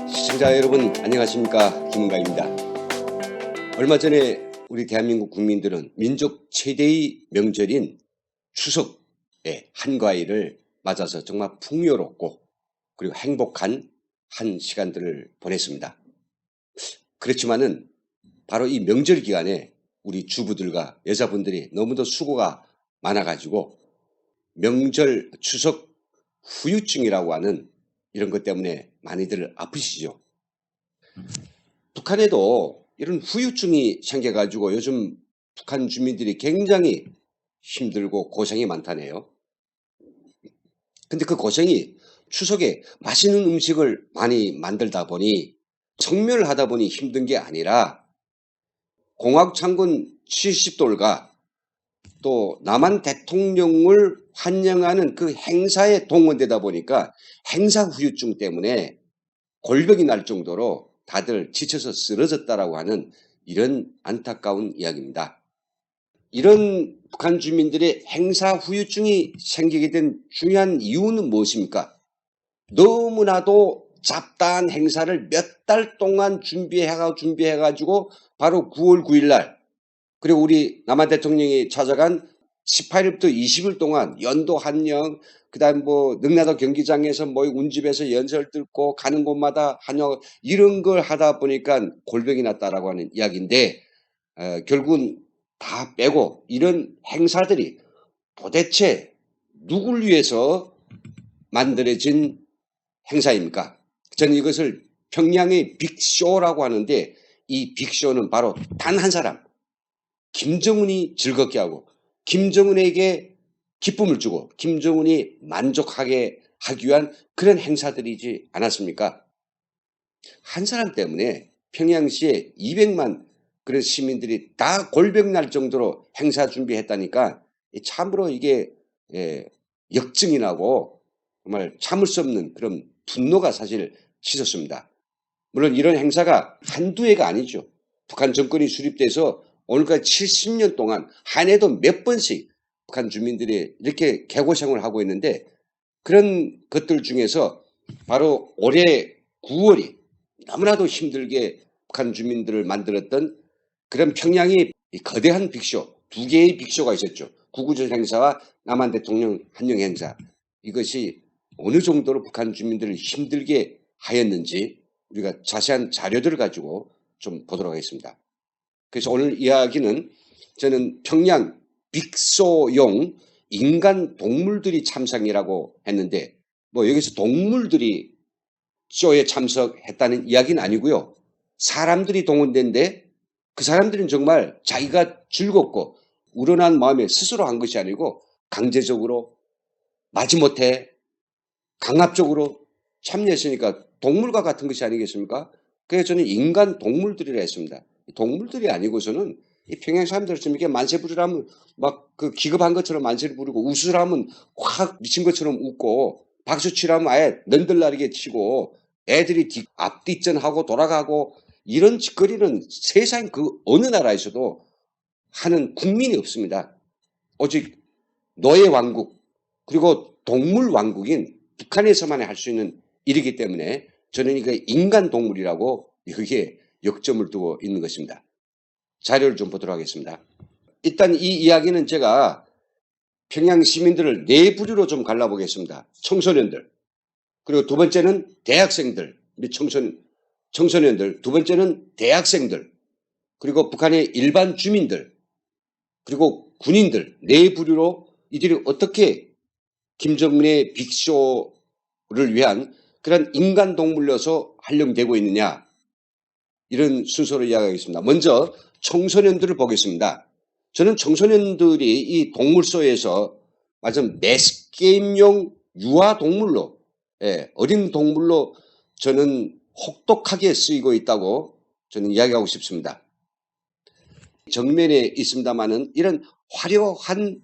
시청자 여러분 안녕하십니까, 김은가입니다. 얼마 전에 우리 대한민국 국민들은 민족 최대의 명절인 추석의 한가위를 맞아서 정말 풍요롭고 그리고 행복한 한 시간들을 보냈습니다. 그렇지만은 바로 이 명절 기간에 우리 주부들과 여자분들이 너무도 수고가 많아가지고 명절 추석 후유증이라고 하는 이런 것 때문에 많이들 아프시죠. 북한에도 이런 후유증이 생겨가지고 요즘 북한 주민들이 굉장히 힘들고 고생이 많다네요. 근데 그 고생이 추석에 맛있는 음식을 많이 만들다 보니 청멸을 하다 보니 힘든 게 아니라 공화국창군 70돌과 또 남한 대통령을 환영하는 그 행사에 동원되다 보니까 행사 후유증 때문에 골병이 날 정도로 다들 지쳐서 쓰러졌다라고 하는 이런 안타까운 이야기입니다. 이런 북한 주민들의 행사 후유증이 생기게 된 중요한 이유는 무엇입니까? 너무나도 잡다한 행사를 몇 달 동안 준비해가지고 바로 9월 9일 날 그리고 우리 남한 대통령이 찾아간 18일부터 20일 동안 연도 한영 그다음 뭐 능라도 경기장에서 뭐 운집에서 연설 듣고 가는 곳마다 한영 이런 걸 하다 보니까 골병이 났다라고 하는 이야기인데 결국은 다 빼고 이런 행사들이 도대체 누굴 위해서 만들어진 행사입니까? 저는 이것을 평양의 빅쇼라고 하는데 이 빅쇼는 바로 단 한 사람 김정은이 즐겁게 하고 김정은에게 기쁨을 주고 김정은이 만족하게 하기 위한 그런 행사들이지 않았습니까? 한 사람 때문에 평양시에 200만 그런 시민들이 다 골병 날 정도로 행사 준비했다니까 참으로 이게 역증이 나고 정말 참을 수 없는 그런 분노가 사실 치솟습니다. 물론 이런 행사가 한두 해가 아니죠. 북한 정권이 수립돼서 오늘까지 70년 동안 한 해도 몇 번씩 북한 주민들이 이렇게 개고생을 하고 있는데 그런 것들 중에서 바로 올해 9월이 너무나도 힘들게 북한 주민들을 만들었던 그런 평양의 거대한 빅쇼, 두 개의 빅쇼가 있었죠. 구구절 행사와 남한 대통령 환영 행사. 이것이 어느 정도로 북한 주민들을 힘들게 하였는지 우리가 자세한 자료들을 가지고 좀 보도록 하겠습니다. 그래서 오늘 이야기는 저는 평양 빅쇼용 인간 동물들이 참상이라고 했는데 뭐 여기서 동물들이 쇼에 참석했다는 이야기는 아니고요. 사람들이 동원된데 그 사람들은 정말 자기가 즐겁고 우러난 마음에 스스로 한 것이 아니고 강제적으로 마지못해 강압적으로 참여했으니까 동물과 같은 것이 아니겠습니까? 그래서 저는 인간 동물들이라 했습니다. 동물들이 아니고서는 이 평양 사람들처럼 이렇게 만세 부르라면 막 그 기겁한 것처럼 만세를 부르고 웃으라면 확 미친 것처럼 웃고 박수 치라면 아예 넌들나리게 치고 애들이 앞뒤전하고 돌아가고 이런 짓거리는 세상 그 어느 나라에서도 하는 국민이 없습니다. 오직 노예 왕국 그리고 동물 왕국인 북한에서만 할 수 있는 일이기 때문에 저는 이거 인간 동물이라고 여기에 역점을 두고 있는 것입니다. 자료를 좀 보도록 하겠습니다. 일단 이 이야기는 제가 평양 시민들을 네 부류로 좀 갈라보겠습니다. 청소년들, 그리고 두 번째는 대학생들, 우리 청소년들, 두 번째는 대학생들, 그리고 북한의 일반 주민들, 그리고 군인들 네 부류로 이들이 어떻게 김정은의 빅쇼를 위한 그런 인간 동물로서 활용되고 있느냐 이런 순서로 이야기하겠습니다. 먼저 청소년들을 보겠습니다. 저는 청소년들이 이 동물소에서 완전 매스게임용 유아 동물로 어린 동물로 저는 혹독하게 쓰이고 있다고 저는 이야기하고 싶습니다. 정면에 있습니다마는 이런 화려한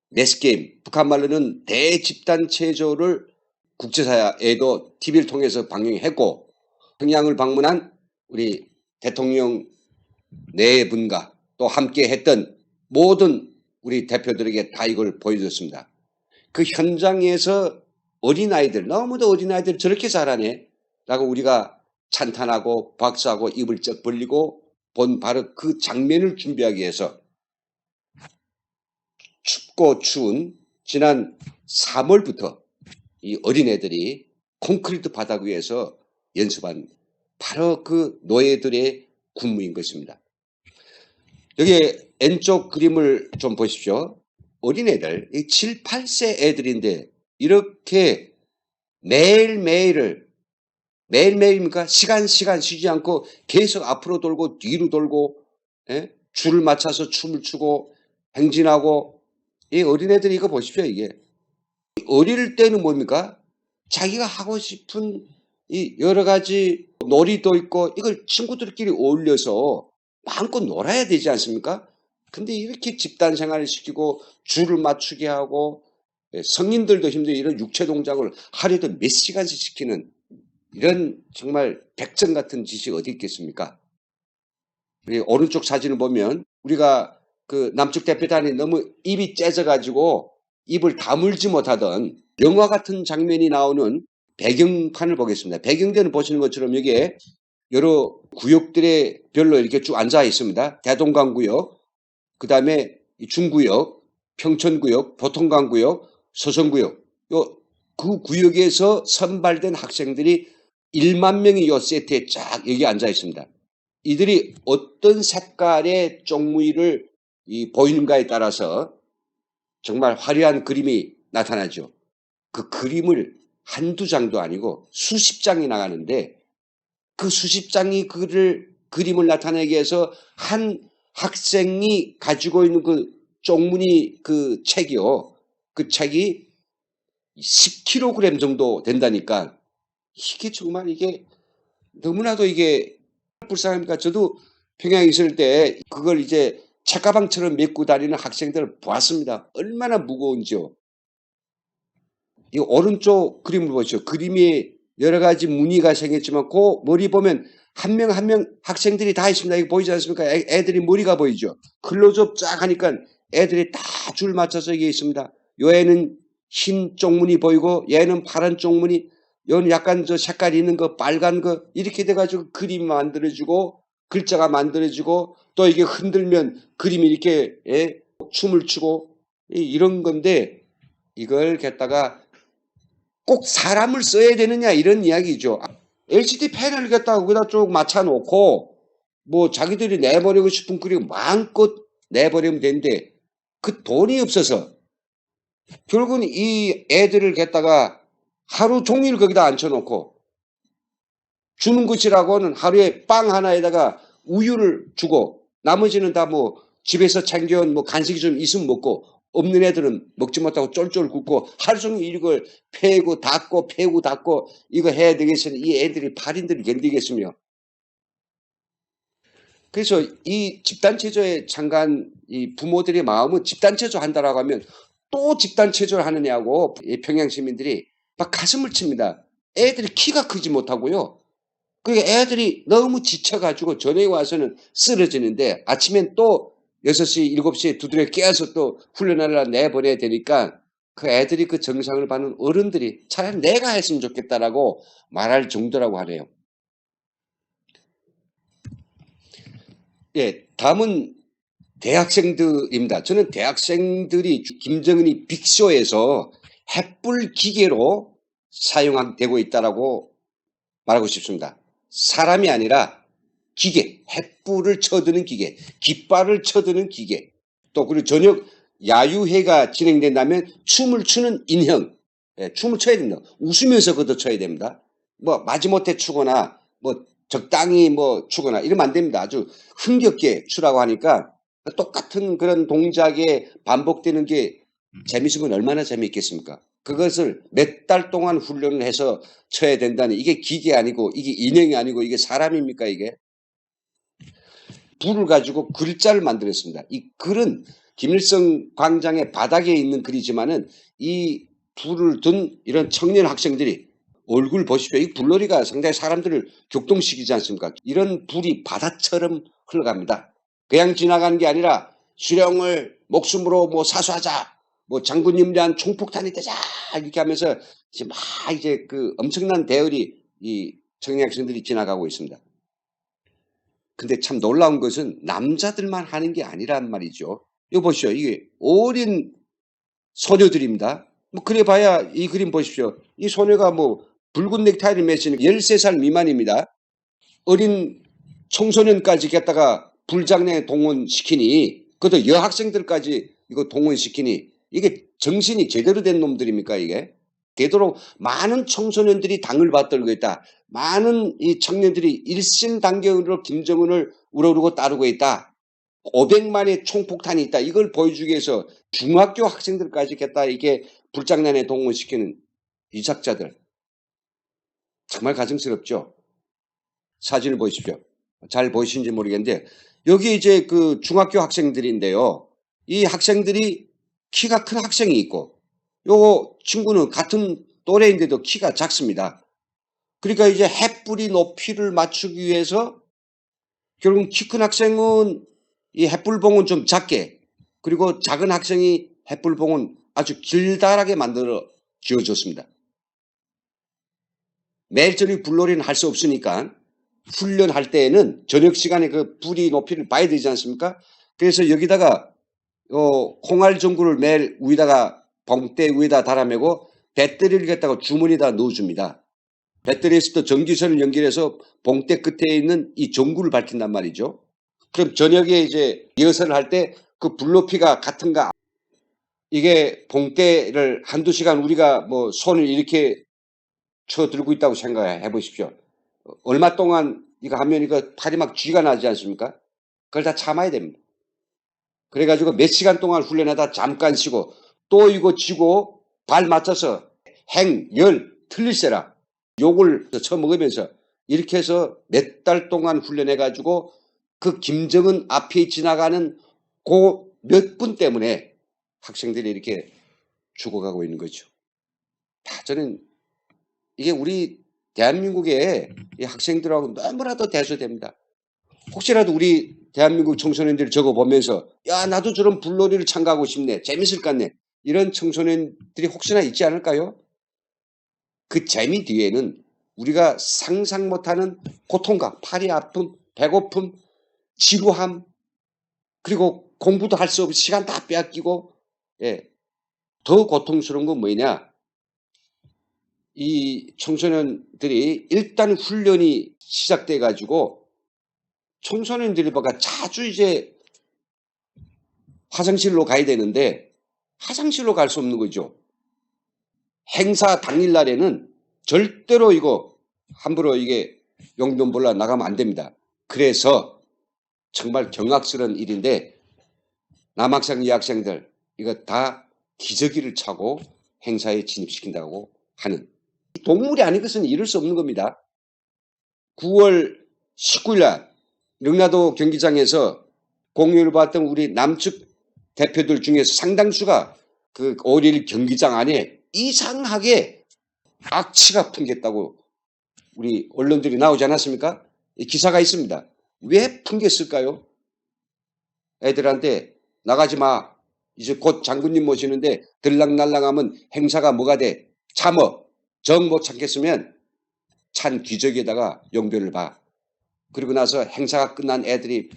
매스게임, 북한 말로는 대집단 체조를 국제사회에도 TV를 통해서 방영했고 평양을 방문한 우리 대통령 네 분과 또 함께 했던 모든 우리 대표들에게 다 이걸 보여줬습니다. 그 현장에서 어린아이들, 너무도 어린아이들 저렇게 잘하네 라고 우리가 찬탄하고 박수하고 입을 쩍 벌리고 본 바로 그 장면을 준비하기 위해서 춥고 추운 지난 3월부터 이 어린애들이 콘크리트 바닥 위에서 연습한 바로 그 노예들의 군무인 것입니다. 여기 왼쪽 그림을 좀 보십시오. 어린애들, 7, 8세 애들인데 이렇게 매일매일입니까? 시간 쉬지 않고 계속 앞으로 돌고 뒤로 돌고, 예? 줄을 맞춰서 춤을 추고 행진하고, 이 어린애들이 이거 보십시오. 이게 어릴 때는 뭡니까? 자기가 하고 싶은 이 여러 가지 놀이도 있고 이걸 친구들끼리 어울려서 마음껏 놀아야 되지 않습니까? 근데 이렇게 집단 생활을 시키고 줄을 맞추게 하고 성인들도 힘든 이런 육체 동작을 하루에도 몇 시간씩 시키는 이런 정말 백전 같은 짓이 어디 있겠습니까? 오른쪽 사진을 보면 우리가 그 남측 대표단이 너무 입이 째져가지고 입을 다물지 못하던 영화 같은 장면이 나오는 배경판을 보겠습니다. 배경대는 보시는 것처럼 여기에 여러 구역들의 별로 이렇게 쭉 앉아 있습니다. 대동강구역, 그 다음에 중구역, 평천구역, 보통강구역, 소성구역. 그 구역에서 선발된 학생들이 1만 명이 이 세트에 쫙 여기 앉아 있습니다. 이들이 어떤 색깔의 쪽무늬를 보이는가에 따라서 정말 화려한 그림이 나타나죠. 그 그림을 한두 장도 아니고 수십 장이 나가는데 그 수십 장이 그림을 나타내기 위해서 한 학생이 가지고 있는 그 쪽무늬 그 책이요. 그 책이 10kg 정도 된다니까 이게 정말 이게 너무나도 이게 불쌍합니까? 저도 평양에 있을 때 그걸 이제 책가방처럼 메고 다니는 학생들을 보았습니다. 얼마나 무거운지요. 이 오른쪽 그림을 보시죠. 그림이 여러 가지 무늬가 생겼지만 그 머리 보면 한 명 한 명 학생들이 다 있습니다. 이거 보이지 않습니까? 애들이 머리가 보이죠. 클로즈업 쫙 하니까 애들이 다 줄 맞춰서 이게 있습니다. 요 애는 흰 쪽무늬 보이고 얘는 파란 쪽무늬, 요는 약간 저 색깔 있는 거 빨간 거 이렇게 돼가지고 그림이 만들어지고 글자가 만들어지고 또 이게 흔들면 그림이 이렇게 춤을 추고 이런 건데 이걸 갖다가 꼭 사람을 써야 되느냐 이런 이야기죠. LCD 패널을 갖다가 거기다 쭉 맞춰놓고 뭐 자기들이 내버리고 싶은 그림 마음껏 내버리면 되는데 그 돈이 없어서 결국은 이 애들을 갖다가 하루 종일 거기다 앉혀놓고 주는 것이라고는 하루에 빵 하나에다가 우유를 주고 나머지는 다 뭐 집에서 챙겨온 뭐 간식이 좀 있으면 먹고 없는 애들은 먹지 못하고 쫄쫄 굶고 하루 종일 이걸 패고 닦고 이거 해야 되겠으니 이 애들이 발인들이 견디겠으며 그래서 이 집단체조에 참가한 이 부모들의 마음은 집단체조 한다라고 하면 또 집단체조를 하느냐고 평양 시민들이 막 가슴을 칩니다. 애들이 키가 크지 못하고요. 그러니까 애들이 너무 지쳐가지고 저녁에 와서는 쓰러지는데 아침엔 또 6시, 7시에 두드려 깨어서 또 훈련하려 내보내야 되니까 그 애들이 그 정상을 받는 어른들이 차라리 내가 했으면 좋겠다라고 말할 정도라고 하네요. 예, 다음은 대학생들입니다. 저는 대학생들이 김정은이 빅쇼에서 햇불 기계로 사용되고 있다라고 말하고 싶습니다. 사람이 아니라 기계, 햇불을 쳐드는 기계, 깃발을 쳐드는 기계, 또 그리고 저녁 야유회가 진행된다면 춤을 추는 인형, 춤을 춰야 됩니다. 웃으면서 그것도 춰야 됩니다. 뭐 마지못해 추거나 뭐 적당히 뭐 추거나 이러면 안 됩니다. 아주 흥겹게 추라고 하니까 똑같은 그런 동작에 반복되는 게 재밌으면 얼마나 재미있겠습니까? 그것을 몇 달 동안 훈련을 해서 쳐야 된다니 이게 기계 아니고 이게 인형이 아니고 이게 사람입니까 이게? 불을 가지고 글자를 만들었습니다. 이 글은 김일성 광장의 바닥에 있는 글이지만은 이 불을 든 이런 청년 학생들이 얼굴 보십시오. 이 불놀이가 상당히 사람들을 격동시키지 않습니까? 이런 불이 바다처럼 흘러갑니다. 그냥 지나가는 게 아니라 수령을 목숨으로 뭐 사수하자, 뭐 장군님 대한 총폭탄이 되자 이렇게 하면서 이제 막 이제 그 엄청난 대열이 이 청년 학생들이 지나가고 있습니다. 근데 참 놀라운 것은 남자들만 하는 게 아니란 말이죠. 이거 보시죠. 이게 어린 소녀들입니다. 뭐 그래 봐야 이 그림 보십시오. 이 소녀가 뭐 붉은 넥타이를 매시는 13살 미만입니다. 어린 청소년까지 갖다가 불장난에 동원시키니, 그것도 여학생들까지 이거 동원시키니, 이게 정신이 제대로 된 놈들입니까 이게? 되도록 많은 청소년들이 당을 받들고 있다. 많은 이 청년들이 일심단결으로 김정은을 우러르고 따르고 있다. 500만의 총폭탄이 있다. 이걸 보여주기 위해서 중학교 학생들까지 갖다 이게 불장난에 동원시키는 이삭자들. 정말 가증스럽죠. 사진을 보십시오. 잘 보이시는지 모르겠는데 여기 이제 그 중학교 학생들인데요. 이 학생들이 키가 큰 학생이 있고 요 친구는 같은 또래인데도 키가 작습니다. 그러니까 이제 햇불이 높이를 맞추기 위해서 결국 키 큰 학생은 이 햇불봉은 좀 작게, 그리고 작은 학생이 햇불봉은 아주 길다랗게 만들어 지어줬습니다. 매일 저녁 불놀이는 할 수 없으니까 훈련할 때에는 저녁 시간에 그 불이 높이를 봐야 되지 않습니까? 그래서 여기다가 콩알 전구를 매일 위에다가 봉대 위에다 달아매고 배터리를 갖다가 주머니에다 넣어줍니다. 배터리에서도 전기선을 연결해서 봉대 끝에 있는 이 전구를 밝힌단 말이죠. 그럼 저녁에 이제 리허설을 할 때 그 불높이가 같은가, 이게 봉대를 한두 시간 우리가 뭐 손을 이렇게 쳐 들고 있다고 생각해 보십시오. 얼마 동안 이거 하면 이거 팔이 막 쥐가 나지 않습니까? 그걸 다 참아야 됩니다. 그래가지고 몇 시간 동안 훈련하다 잠깐 쉬고 또 이거 쥐고 발 맞춰서 행, 열, 틀릴세라 욕을 쳐먹으면서 이렇게 해서 몇 달 동안 훈련해가지고 그 김정은 앞에 지나가는 그 몇 분 때문에 학생들이 이렇게 죽어가고 있는 거죠. 다 저는 이게 우리 대한민국의 이 학생들하고 너무나도 대소됩니다. 혹시라도 우리 대한민국 청소년들이 저거 보면서 야 나도 저런 불놀이를 참가하고 싶네, 재밌을 것 같네, 이런 청소년들이 혹시나 있지 않을까요? 그 재미 뒤에는 우리가 상상 못하는 고통과 팔이 아픔, 배고픔, 지루함, 그리고 공부도 할 수 없이 시간 다 빼앗기고, 더 고통스러운 건 뭐냐? 이 청소년들이 일단 훈련이 시작돼 가지고 청소년들이 뭔가 자주 이제 화장실로 가야 되는데 화장실로 갈 수 없는 거죠. 행사 당일날에는 절대로 이거 함부로 이게 용돈벌러 나가면 안 됩니다. 그래서 정말 경악스러운 일인데 남학생, 여학생들 이거 다 기저귀를 차고 행사에 진입시킨다고 하는, 동물이 아닌 것은 이룰 수 없는 겁니다. 9월 19일 날 영라도 경기장에서 공연을 봤던 우리 남측 대표들 중에서 상당수가 그 5일 경기장 안에 이상하게 악취가 풍겼다고 우리 언론들이 나오지 않았습니까? 기사가 있습니다. 왜 풍겼을까요? 애들한테 나가지 마, 이제 곧 장군님 모시는데 들락날락하면 행사가 뭐가 돼, 참어, 정 못 참겠으면 찬 기저귀에다가 용변을 봐. 그리고 나서 행사가 끝난 애들이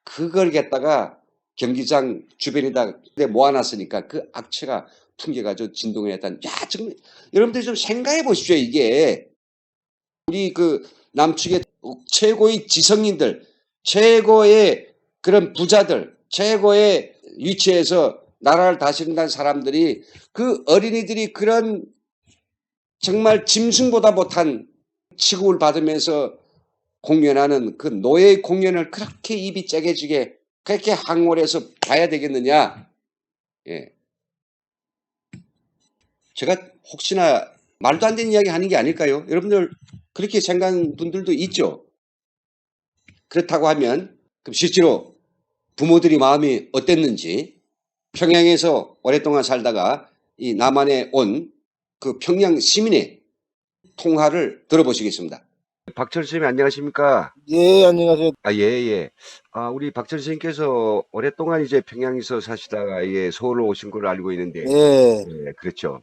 그걸 갖다가 경기장 주변에다 모아놨으니까 그 악취가 풍겨가지고 진동을 했다는. 야, 정말 여러분들이 좀 생각해 보십시오. 이게 우리 그 남측의 최고의 지성인들, 최고의 그런 부자들, 최고의 위치에서 나라를 다스린다는 사람들이, 그 어린이들이 그런 정말 짐승보다 못한 취급을 받으면서 공연하는 그 노예의 공연을 그렇게 입이 째개지게 그렇게 항월해서 봐야 되겠느냐. 제가 혹시나 말도 안 되는 이야기 하는 게 아닐까요? 여러분들 그렇게 생각하는 분들도 있죠. 그렇다고 하면 그럼 실제로 부모들이 마음이 어땠는지, 평양에서 오랫동안 살다가 이 남한에 온 그 평양 시민의 통화를 들어보시겠습니다. 박철 선생님 안녕하십니까? 예, 안녕하세요. 예, 예. 우리 박철 선생님께서 오랫동안 이제 평양에서 사시다가 예, 서울로 오신 걸로 알고 있는데, 예. 예, 그렇죠.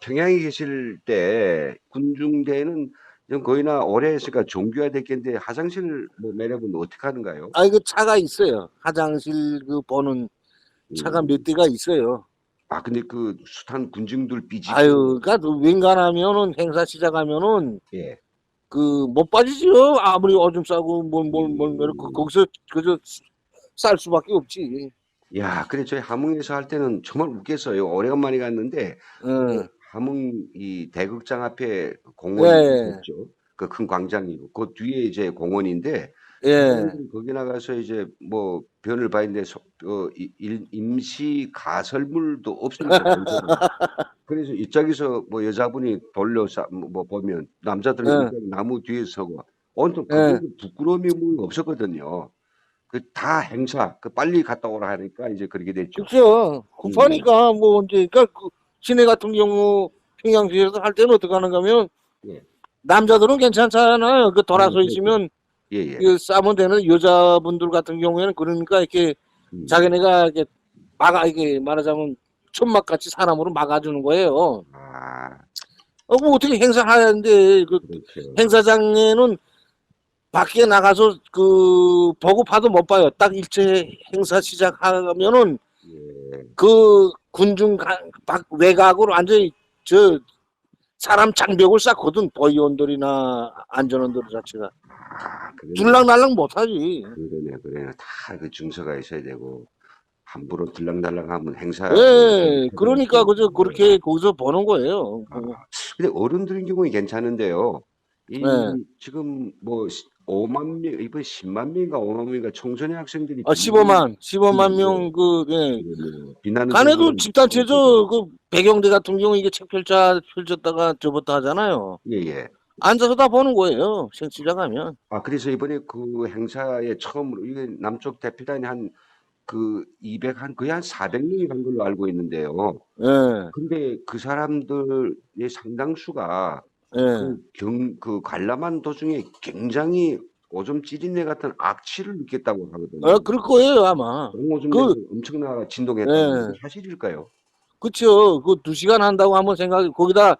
평양에 계실 때 군중대는 좀 거의나 오래 했으니까 종교화됐겠는데 화장실 뭐 매력은 어떻게 하는가요? 아, 이거 차가 있어요. 화장실 그 보는 차가 몇 음, 대가 있어요. 근데 그 숱한 군중들 삐지고, 아유, 그러니까 웬간하면은 행사 시작하면은 예. 그 못 빠지지요. 아무리 오줌 싸고 음, 거기서 그저 쌀 수밖에 없지. 야, 그래, 저희 함흥에서 할 때는 정말 웃겼어요. 오래간만에 갔는데, 그 예, 함흥 이 대극장 앞에 공원이 예, 있었죠. 그 큰 광장이고, 그 뒤에 이제 공원인데, 예. 사람들이 거기 나가서 이제 뭐 변을 봐야되는데, 임시 가설물도 없으니까, 건설을. 그래서 이쪽에서 뭐 여자분이 돌려서 뭐 보면, 남자들은 예, 이쪽 나무 뒤에 서고, 온통 그게 예. 부끄러움이 뭐 없었거든요. 그 다 행사, 그 빨리 갔다 오라 하니까 이제 그렇게 됐죠. 그렇죠. 음, 급하니까 뭐 이제 그러니까 그 시내 같은 경우 평양시에서 할 때는 어떻게 하는가 하면 예. 남자들은 괜찮잖아요. 그 돌아서 그렇죠. 있으면 예, 예. 그 싸면 되는 여자분들 같은 경우에는 그러니까 이렇게 음. 자기네가 이렇게 이게 말하자면 천막같이 사람으로 막아주는 거예요. 아, 뭐 어떻게 행사하는데 그 그렇죠. 행사장에는 밖에 나가서 그 보고 봐도 못 봐요. 딱 일체 행사 시작하면은 예. 그 군중 밖 외곽으로 완전히 저 사람 장벽을 쌓거든. 보위원들이나 안전원들 자체가 그러네. 줄랑날랑 못하지. 그러네, 그러네. 다 그 증서가 있어야 되고, 함부로 들랑달랑하면 행사, 예, 해고할 수 그러니까 그저 있는데. 그렇게 거기서 보는 거예요. 아, 근데 어른들인 경우는 괜찮은데요. 예, 지금 뭐, 5만 명, 이번 10만 명인가 5만 명인가 청소년 학생들이 15만 명 그 예. 비나는 간에도 생각은 집단체죠. 없거든요. 그 배경대 같은 경우 이게 책 펼쳤다가 접었다 하잖아요. 예, 예. 앉아서 다 보는 거예요. 시작하면. 그래서 이번에 그 행사에 처음으로, 이게 남쪽 대표단이 한 거의 한 400명이 간 걸로 알고 있는데요. 예, 근데 그 사람들의 상당수가 예. 그 관람한 도중에 굉장히 오줌 찌린내 같은 악취를 느꼈다고 하거든요. 그럴 거예요 아마. 공오줌 내서 그 엄청나 진동했다는 게 예, 사실일까요? 그쵸. 그 2시간 한다고 한번 생각해. 거기다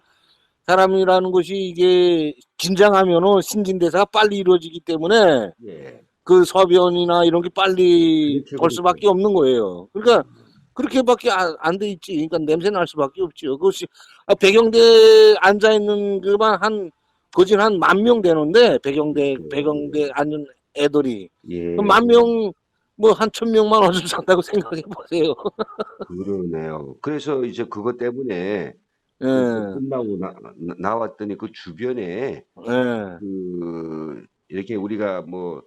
사람이라는 것이 이게 긴장하면은 신진대사가 빨리 이루어지기 때문에 예. 그 소변이나 이런 게 빨리 그렇죠, 돌 그렇죠. 수밖에 없는 거예요. 그러니까 그렇게밖에 안 돼 있지. 그러니까 냄새 날 수밖에 없죠. 그것이 배경대 앉아 있는 그만 한 거진 한 1만 명 되는데 배경대 앉은 애들이 예, 1만 명 뭐 한 1,000명만 오줌 싼다고 생각해 보세요. 그러네요. 그래서 이제 그것 때문에 그 예, 끝나고 나왔더니 그 주변에 예, 이렇게 우리가 뭐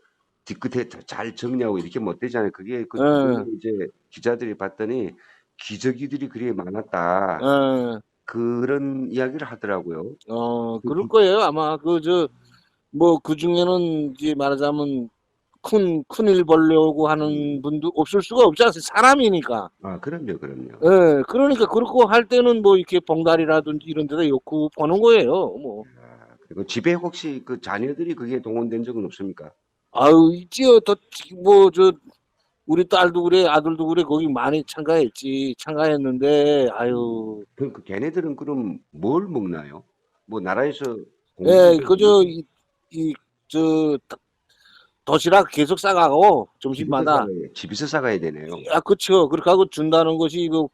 뒤끝에 잘 정리하고 이렇게 못 되잖아요. 그게 그 주변에 예, 이제 기자들이 봤더니 기저귀들이 그리 많았다. 예. 그런 이야기를 하더라고요. 그럴 거예요. 아마 뭐 그 중에는 이제 말하자면 큰일 벌려고 하는 음, 분도 없을 수가 없지 않습니까? 사람이니까. 그럼요, 그럼요. 예, 그러니까 그렇고 할 때는 뭐 이렇게 봉다리라든지 이런 데다 놓고 보는 거예요. 뭐. 그리고 집에 혹시 그 자녀들이 그게 동원된 적은 없습니까? 아유, 있지요. 우리 딸도 그래, 아들도 그래, 거기 많이 참가했지. 참가했는데, 아유, 그 걔네들은 그럼 뭘 먹나요? 뭐 나라에서 예, 공급을 그저, 합니까? 이, 저, 도시락 계속 싸가고, 점심마다. 집에서 싸가야 되네요. 그쵸. 그렇게 하고 준다는 것이 그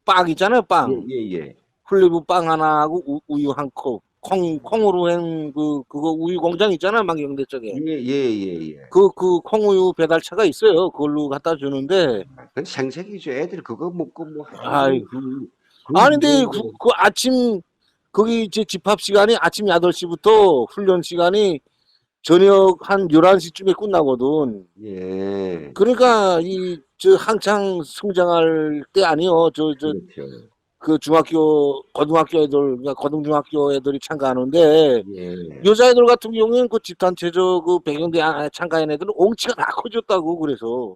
빵 있잖아요, 예, 빵. 예, 예. 훌리브 빵 하나 하고 우유 한 컵. 콩으로 한 그거 우유 공장 있잖아, 망경대 쪽에. 예, 예, 예, 예. 그 콩우유 배달차가 있어요. 그걸로 갖다 주는데, 그건 생색이죠. 애들 그거 먹고 뭐 하루 아이, 그 아닌데, 무거운데. 그 아침, 거기 이제 집합 시간이 아침 8시부터 훈련 시간이 저녁 한 11시쯤에 끝나거든. 예, 그러니까 한창 성장할 때 아니요. 그렇죠. 그 고등학교 애들, 그러니까 고등중학교 애들이 참가하는데, 예. 여자애들 같은 경우에는 그 집단체조 그 배경대 참가한 애들은 옹치가 다 커졌다고 그래서.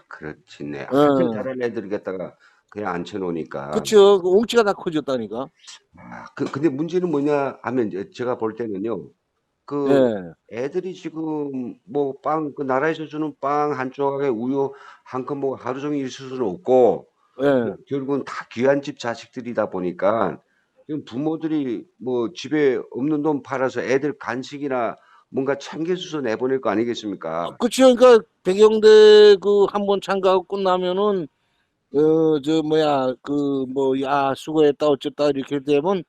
그렇지네. 한참 어, 자란 애들 갖다가 그냥 앉혀놓으니까. 그쵸. 그 옹치가 다 커졌다니까. 근데 문제는 뭐냐 하면 제가 볼 때는요. 그 예, 애들이 지금 뭐 빵, 그 나라에서 주는 빵 한 조각에 우유 한 컵 먹고 하루 종일 있을 수는 없고, 예. 결국은 다 귀한 집 자식들이다 보니까 지금 부모들이 뭐 집에 없는 돈 팔아서 애들 간식이나 뭔가 챙겨줘서 내보낼 거 아니겠습니까? 그치, 그러니까 백영대 그 한 번 참가하고 끝나면은 저 뭐야 그 뭐 야 수고했다 어쨌다 이렇게 되면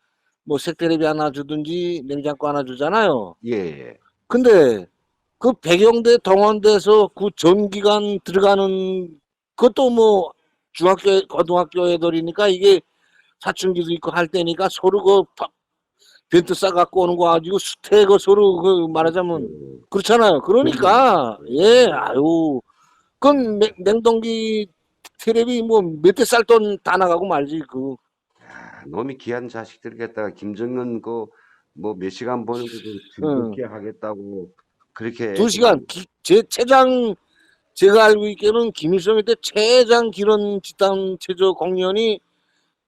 뭐 색테레비 하나 주든지 냉장고 하나 주잖아요. 예, 예. 근데 그 백영대 동원돼서 그 전기관 들어가는 그것도 뭐 중학교 고등학교 애들이니까 이게 사춘기도 있고 할 때니까 서로 그 벤트 싸 갖고 오는 거 가지고 수태 그 서로 그 말하자면 그렇죠. 그렇잖아요. 그러니까 예 아유 그건 냉동기 테레비 뭐 몇 대 쌀 돈 다 나가고 말지 그 아, 놈이 귀한 자식들 갖다가 김정은 그 뭐 몇 시간 보는 거좀 어, 즐겁게 하겠다고 그렇게 두 애들이 시간 제 최장 제가 알고 있기로는 김일성일 때 최장 기론 집단 체조 공연이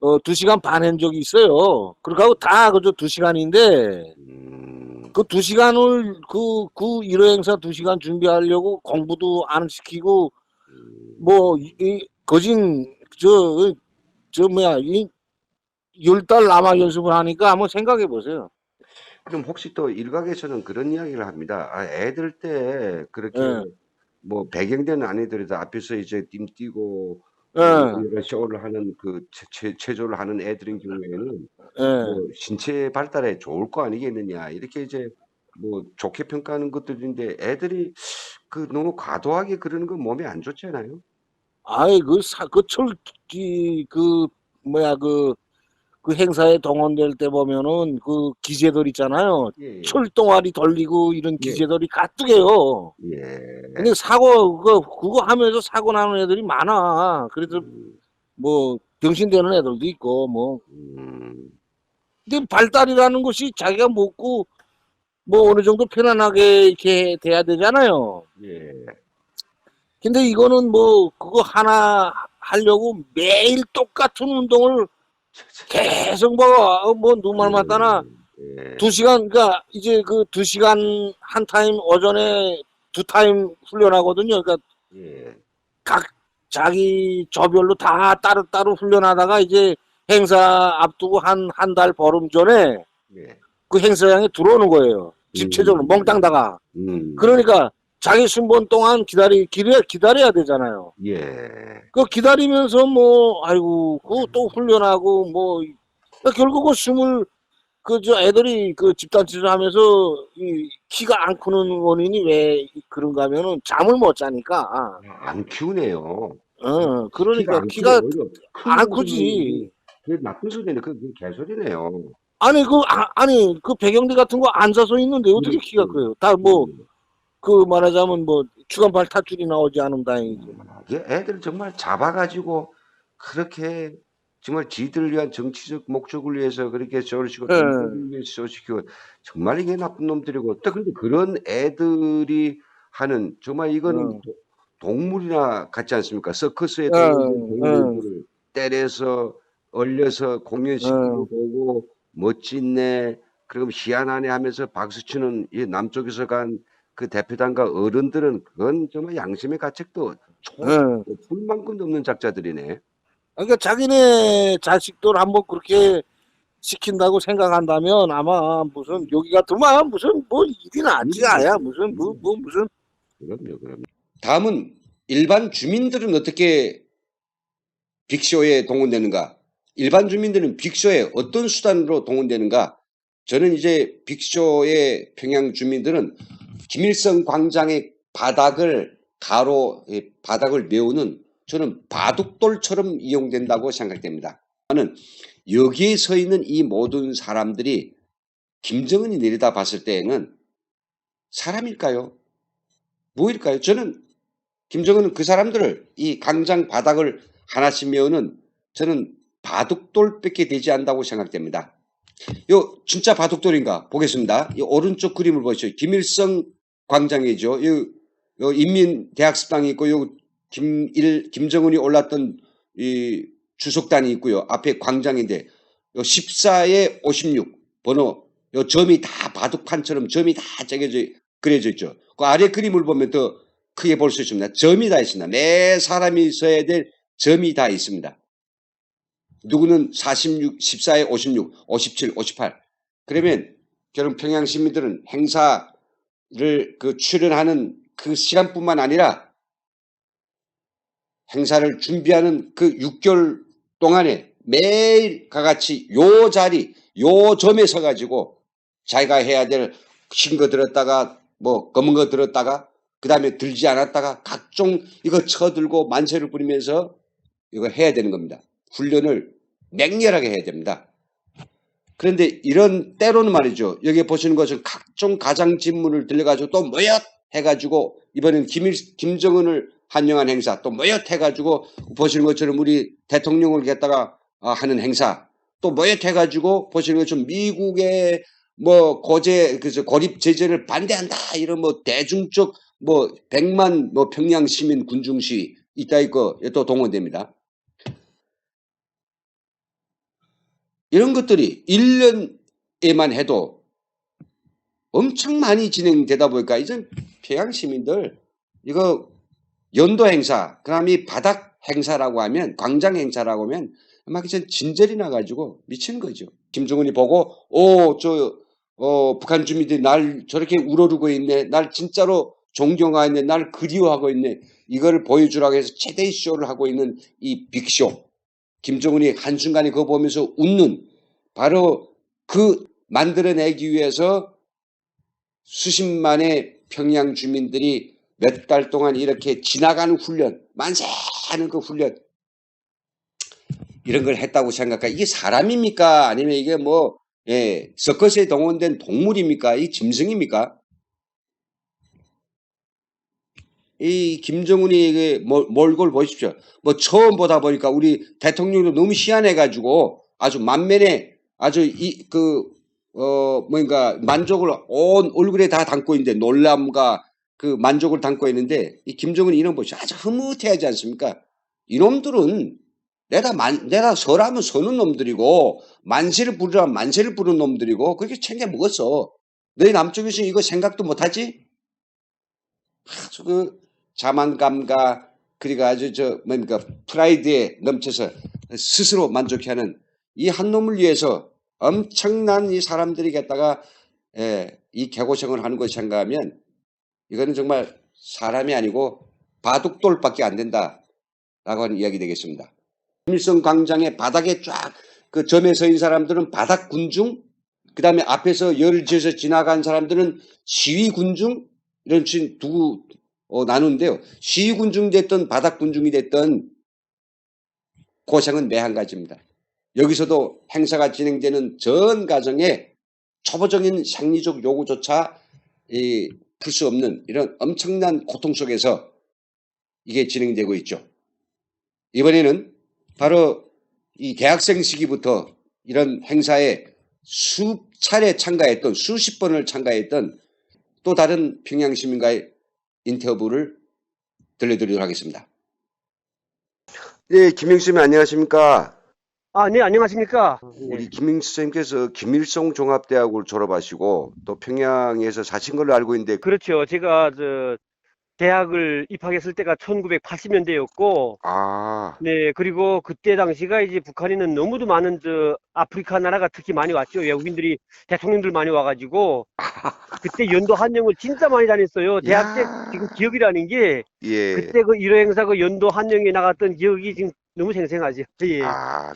2시간 반 한 적이 있어요. 그러고 다 그저 2시간인데 음, 그 2시간을 그 1회 행사 2시간 준비하려고 공부도 안 시키고 음. 뭐 거진 저 뭐야 이 10달 남아 연습을 하니까 한번 생각해 보세요. 그럼 혹시 또 일각에서는 그런 이야기를 합니다. 아, 애들 때 그렇게 예, 뭐 배경되는 아니더라도 앞에서 이제 띠 뛰고 뭐 예, 이런 쇼를 하는 그 체조를 하는 애들인 경우에는 예. 뭐 신체 발달에 좋을 거 아니겠느냐 이렇게 이제 뭐 좋게 평가하는 것들인데 애들이 그 너무 과도하게 그러는 건 몸에 안 좋잖아요. 아이 그 뭐야 그 행사에 동원될 때 보면은 그 기재들 있잖아요. 예, 철동아리 돌리고 이런 예, 기재들이 가뜩해요. 예. 근데 사고 그거 하면서 사고 나는 애들이 많아. 그래서 음, 뭐 병신되는 애들도 있고 뭐. 음, 근데 발달이라는 것이 자기가 먹고 뭐 어느 정도 편안하게 이렇게 돼야 되잖아요. 예. 근데 이거는 뭐 그거 하나 하려고 매일 똑같은 운동을 계속 뭐 누말 맞다나 두 예, 시간 그러니까 이제 그 2시간 한 타임 오전에 2타임 훈련하거든요. 그러니까 예, 각 자기 조별로 다 따로따로 훈련하다가 이제 행사 앞두고 한 달 보름 전에 예. 그 행사장에 들어오는 거예요. 집체적으로 음, 몽땅다가. 음, 그러니까 자기 순번 동안 기다려야 되잖아요. 예. 그 기다리면서 뭐 아이고 그 또 훈련하고 뭐 결국은 숨을 그 저 애들이 그 집단체를 하면서 이 키가 안 크는 원인이 왜 그런가 하면은 잠을 못 자니까. 안 키우네요. 키가 그러니까 안 크고 키가 오히려 큰 안 정도면 크지. 그게 나쁜 소리네. 그게 개소리네요. 아니 그 배경대 같은 거 앉아서 있는데 어떻게 키가 그렇지. 커요? 다 뭐 음. 그 말하자면 뭐 주간발 탓줄이 나오지 않으면 다행이지. 이게 애들 정말 잡아가지고 그렇게 정말 지들 위한 정치적 목적을 위해서 그렇게 저런 식으로 돈 예, 벌기 위해서 시키고 정말 이게 나쁜 놈들이고 또 근데 그런 애들이 하는 정말 이거는 어, 동물이나 같지 않습니까? 서커스에 어, 동물들 어, 동물들을 때려서 얼려서 공연시키고 어, 보고 멋진네 그럼 희한하네 하면서 박수치는 이 남쪽에서 간 그 대표단과 어른들은 그건 정말 양심의 가책도 어. 풀만큼도 없는 작자들이네. 그러니까 자기네 자식들 한번 그렇게 시킨다고 생각한다면 아마 무슨 음, 여기 같으면 무슨 뭐 일이 낫지 일이죠. 아야 무슨 무슨 그럼요, 그럼요. 다음은 일반 주민들은 어떻게 빅쇼에 동원되는가? 일반 주민들은 빅쇼에 어떤 수단으로 동원되는가? 저는 이제 빅쇼의 평양 주민들은 김일성 광장의 바닥을 바닥을 메우는 저는 바둑돌처럼 이용된다고 생각됩니다. 저는 여기에 서 있는 이 모든 사람들이 김정은이 내려다 봤을 때에는 사람일까요? 뭐일까요? 저는 김정은은 그 사람들을 이 광장 바닥을 하나씩 메우는 저는 바둑돌밖에 되지 않는다고 생각됩니다. 요 진짜 바둑돌인가 보겠습니다. 이 오른쪽 그림을 보시죠. 김일성 광장이죠. 요 인민대학습당이 있고 요 김정은이 올랐던 이 주석단이 있고요. 앞에 광장인데 요 14에 56 번호 요 점이 다 바둑판처럼 점이 다 그려져 있죠. 그 아래 그림을 보면 더 크게 볼 수 있습니다. 점이 다 있습니다. 매 사람이 있어야 될 점이 다 있습니다. 누구는 46, 14에 56, 57, 58. 그러면 여러분 평양 시민들은 행사를 그 출연하는 그 시간뿐만 아니라 행사를 준비하는 그 6개월 동안에 매일 같이 요 자리, 요 점에 서가지고 자기가 해야 될 흰 거 들었다가 뭐 검은 거 들었다가 그 다음에 들지 않았다가 각종 이거 쳐들고 만세를 부리면서 이거 해야 되는 겁니다. 훈련을 맹렬하게 해야 됩니다. 그런데 이런 때로는 말이죠. 여기 보시는 것은 각종 가장진문을 들려가지고 또 모엿 해가지고 이번엔 김정은을 환영한 행사 또 모엿 해가지고 보시는 것처럼 우리 대통령을 갖다가 하는 행사 또 모엿 해가지고 보시는 것처럼 미국의 뭐 고립 제재를 반대한다 이런 뭐 대중적 뭐 100만 뭐 평양 시민 군중시 이따 있고 또 동원됩니다. 이런 것들이 1년에만 해도 엄청 많이 진행되다 보니까 이제 평양 시민들 이거 연도 행사, 그다음에 이 바닥 행사라고 하면 광장 행사라고 하면 막 이제 진절이 나가지고 미치는 거죠. 김정은이 보고 북한 주민들이 날 저렇게 우러르고 있네, 날 진짜로 존경하고 있네, 날 그리워하고 있네, 이걸 보여주라고 해서 최대의 쇼를 하고 있는 이 빅쇼. 김정은이 한순간에 그거 보면서 웃는 바로 그 만들어내기 위해서 수십만의 평양 주민들이 몇 달 동안 이렇게 지나가는 훈련, 만세하는 그 훈련 이런 걸 했다고 생각할까? 이게 사람입니까? 아니면 이게 뭐 서커스에 동원된 동물입니까? 이 짐승입니까? 이 김정은이 몰골 보십시오. 뭐 처음 보다 보니까 우리 대통령도 너무 희한해가지고 아주 만면에 아주 만족을 온 얼굴에 다 담고 있는데 놀람과 그 만족을 담고 있는데 이 김정은 이런 보시죠. 아주 흐뭇해하지 않습니까? 이놈들은 내가 서라면 서는 놈들이고 만세를 부르라면 만세를 부르는 놈들이고 그렇게 챙겨 먹었어. 너희 남쪽에서 이거 생각도 못하지? 아주 그 자만감과 그리고 아주 프라이드에 넘쳐서 스스로 만족해하는 이 한 놈을 위해서 엄청난 이 사람들이 갖다가 이 개고생을 하는 것이 생각하면 이거는 정말 사람이 아니고 바둑돌밖에 안 된다라고 하는 이야기 되겠습니다. 김일성 광장의 바닥에 쫙 그 점에 서 있는 사람들은 바닥 군중, 그 다음에 앞에서 열을 지어서 지나간 사람들은 시위 군중, 이런 두 나누는데요. 시위 군중이 됐든 바닥 군중이 됐든 고생은 매 한 가지입니다. 여기서도 행사가 진행되는 전 과정에 초보적인 생리적 요구조차 풀 수 없는 이런 엄청난 고통 속에서 이게 진행되고 있죠. 이번에는 바로 이 대학생 시기부터 이런 행사에 수차례 참가했던 수십 번을 참가했던 또 다른 평양 시민과의 인터뷰를 들려드리도록 하겠습니다. 네, 김영수 선생님 안녕하십니까? 네, 안녕하십니까. 우리 김영수 선생님께서 김일성 종합대학을 졸업하시고 또 평양에서 사신 걸로 알고 있는데 그렇죠. 제가 대학을 입학했을 때가 1980년대였고, 네, 그리고 그때 당시가 이제 북한에는 너무도 많은 아프리카 나라가 특히 많이 왔죠. 외국인들이, 대통령들 많이 와가지고, 그때 연도 한영을 진짜 많이 다녔어요. 대학 때 지금 기억이라는 게, 그때 그 1호 행사 그 연도 한영에 나갔던 기억이 지금 너무 생생하죠. 예.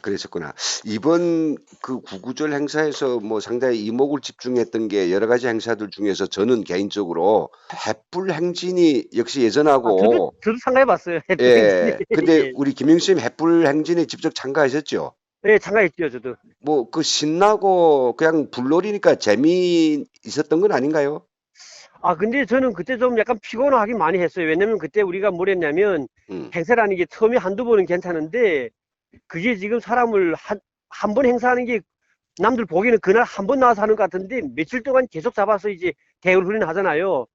그랬었구나. 이번 그 구구절 행사에서 뭐 상당히 이목을 집중했던 게 여러 가지 행사들 중에서 저는 개인적으로 횃불 행진이 역시 예전하고 저도 참가해봤어요. 예. 근데 우리 김영수 님 횃불 행진에 직접 참가하셨죠? 네, 참가했죠, 저도. 뭐 그 신나고 그냥 불놀이니까 재미 있었던 건 아닌가요? 근데 저는 그때 좀 약간 피곤하긴 많이 했어요. 왜냐면 그때 우리가 뭘 했냐면, 행사라는 게 처음에 한두 번은 괜찮은데, 그게 지금 사람을 한 번 행사하는 게 남들 보기에는 그날 한 번 나와서 하는 것 같은데, 며칠 동안 계속 잡아서 이제 대열 훈련 하잖아요.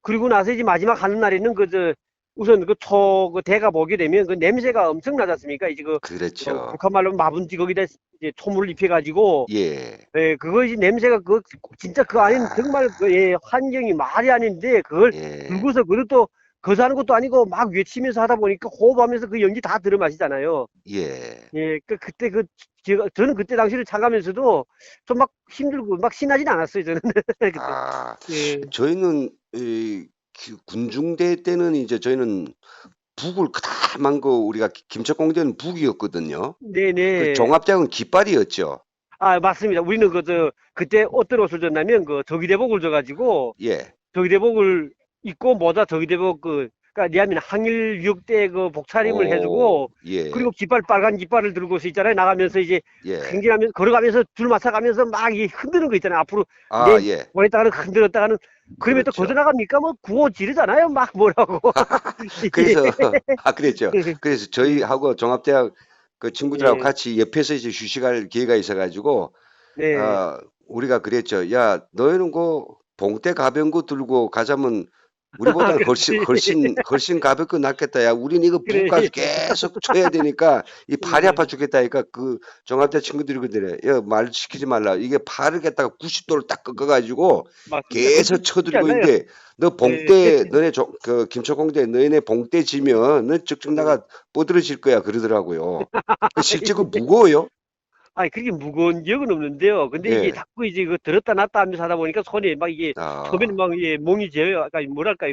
그리고 나서 이제 마지막 하는 날에는 우선 그 대가 보게 되면 그 냄새가 엄청나지 않습니까? 이제 그렇죠. 북한 말로 마분지 거기다 이제 초물을 입혀가지고, 예. 예, 그거 이제 냄새가 진짜 그 안에는 정말 예, 환경이 말이 아닌데 그걸 예. 불고서 그것도 거사하는 것도 아니고 막 외치면서 하다 보니까 호흡하면서 그 연기 다 들어 마시잖아요. 예. 예, 그때 저는 그때 당시를 차가면서도 좀 막 힘들고 막 신나진 않았어요, 저는. 그때. 아, 예. 저희는 군중대 때는 이제 저희는 북을 그다만 거 우리가 김책공대는 북이었거든요. 그 네네. 종합대학은 깃발이었죠. 아, 맞습니다. 우리는 그때 어떤 옷을 줬냐면 저기대복을 줘가지고, 예. 저기대복을 입고 모자 저기대복 그러니까 내하면 항일 유역 때 그 복차림을 오, 해주고, 예. 그리고 빨간 깃발을 들고서 있잖아요. 나가면서 이제 예. 행진하면서, 걸어가면서 줄 맞춰가면서 막 흔드는 거 있잖아요. 앞으로 아, 예. 보냈다가는 흔들었다가는, 그러면 또 거저 그렇죠. 나갑니까? 뭐 구호 지르잖아요. 막 뭐라고. 그래서 그랬죠. 예. 그래서 저희하고 종합대학 그 친구들하고 예. 같이 옆에서 이제 휴식할 기회가 있어가지고 네. 우리가 그랬죠. 야, 너희는 그 봉대 가벼운 들고 가자면 우리보다는 훨씬 그렇지. 훨씬 가볍고 낫겠다. 야, 우린 이거 그래. 북까지 계속 쳐야 되니까 이 팔이 예. 아파 죽겠다니까 그 종합대 친구들이 그러더래. 야, 말 시키지 말라. 이게 팔을 갖다가 90도를 딱 꺾어가지고 맞습니다. 계속 그것도 쉽지 쳐들고 않아요. 있는데 너 예. 봉대 너네 그 김초공대 너네 봉대 지면 너 쭉쭉 나가 뻗어질 거야 그러더라고요. 실제 그 무거워요? 아니, 그렇게 무거운 기억은 없는데요. 근데 이게 예. 자꾸 이제 들었다 놨다 하면서 하다 보니까 손에 막 이게, 처음에는 아, 막, 예, 몽이 제요. 아까 뭐랄까,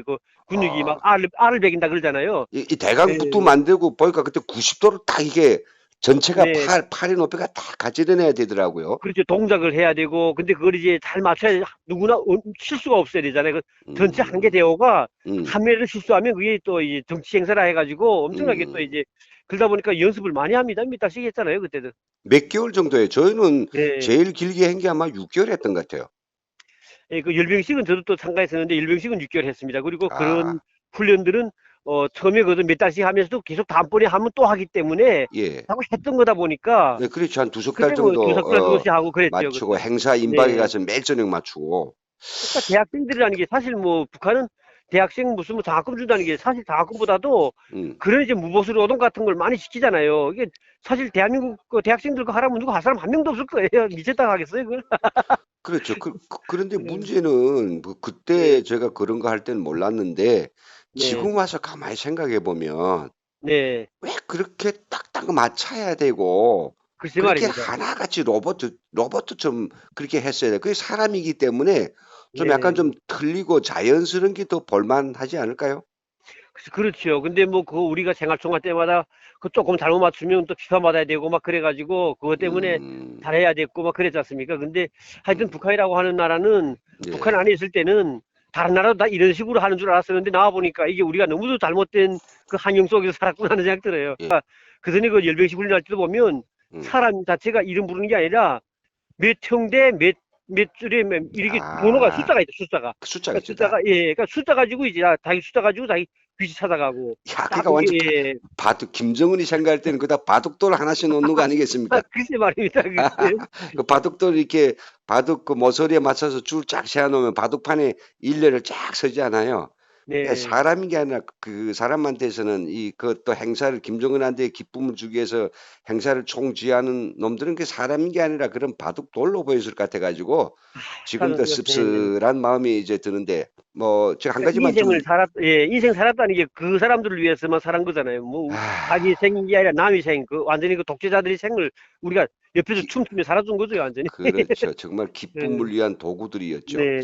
근육이 막 아. 알을 배긴다 그러잖아요. 이 대강부터 예, 만들고 보니까 그때 90도를 딱 이게 전체가 네. 팔의 높이가 딱 같이 일어나야 되더라고요. 그렇죠. 동작을 해야 되고, 근데 그걸 이제 잘 맞춰야 누구나 실수가 없어야 되잖아요. 전체 한 개 음, 대호가 음. 한 매를 실수하면 그게 또 이제 정치 행사라 해가지고 엄청나게 또 음. 이제, 그러다 보니까 연습을 많이 합니다. 몇 달씩 했잖아요, 그때도. 몇 개월 정도에 저희는 예. 제일 길게 한 게 아마 6개월 했던 것 같아요. 예, 열병식은 저도 또 참가했었는데 열병식은 6개월 했습니다. 그리고 그런 아, 훈련들은 처음에 몇 달씩 하면서도 계속 다음번에 하면 또 하기 때문에 예. 자꾸 했던 거다 보니까 네, 그렇죠. 한 두석 달 그때 뭐 정도 두 석 달 정도씩 하고 그랬죠. 맞추고 그때. 행사 임박에 네. 가서 매일 저녁 맞추고. 그러니까 대학생들이라는 게 사실 뭐 북한은 대학생 무슨 뭐 장학금 준다는 게 사실 장학금보다도 음. 그런 이제 무보수 노동 같은 걸 많이 시키잖아요. 이게 사실 대한민국 대학생들 거 하라면 누구 할 사람 한 명도 없을 거예요. 미쳤다 하겠어요, 그걸? 그렇죠. 그런데 네. 문제는 뭐 그때 네. 제가 그런 거 할 때는 몰랐는데 네. 지금 와서 가만히 생각해 보면 네. 왜 그렇게 딱딱 맞춰야 되고 글쎄 그렇게 말입니다. 하나같이 로봇처럼 그렇게 했어야 돼. 그게 사람이기 때문에 좀 약간 네. 좀 틀리고 자연스러운 게 더 볼만하지 않을까요? 그렇죠. 근데 뭐 우리가 생활총할 때마다 조금 잘못 맞추면 또 비판받아야 되고 막 그래가지고 그것 때문에 음, 잘해야 됐고 막 그랬지 않습니까? 근데 하여튼 음, 북한이라고 하는 나라는, 북한 예, 안에 있을 때는 다른 나라도 다 이런 식으로 하는 줄 알았었는데 나와 보니까 이게 우리가 너무도 잘못된 그 환경 속에서 살았구나 하는 생각 들어요. 예, 그 전에 열병식 훈련할 때도 보면 음. 사람 자체가 이름 부르는 게 아니라 몇 형대 몇 줄에 이렇게 번호가 아, 숫자가 있다, 숫자가. 그 숫자가 그러니까 있죠, 다. 그러니까 숫자 가지고 이제 자기 숫자 가지고 자기 위치 찾아가고 야, 딱 그러니까 완전 그게, 예. 바둑, 김정은이 생각할 때는 그다 바둑돌 하나씩 놓는 거 아니겠습니까? 글쎄 말입니다. 그게. 그 바둑돌 이렇게 바둑 그 모서리에 맞춰서 줄 쫙 세워놓으면 바둑판에 일렬을 쫙 서지 않아요. 그러니까 네. 사람이 게 아니라 그 사람한테서는 그것도 행사를 김정은한테 기쁨을 주기 위해서 행사를 총쥐하는 놈들은 그 사람인 게 아니라 그런 바둑돌로 보였을 것 같아가지고 지금도 예. 씁쓸한 마음이 이제 드는데 뭐 제가 한 그러니까 가지만 좀 인생 살았다는 게 그 사람들을 위해서만 살은 거잖아요. 뭐 자기 아, 생인 게 아니라 남의 생, 완전히 독재자들의 생을 우리가 옆에서 기- 춤추며 살아준 거죠, 완전히. 그렇죠. 정말 네. 기쁨을 위한 도구들이었죠. 네.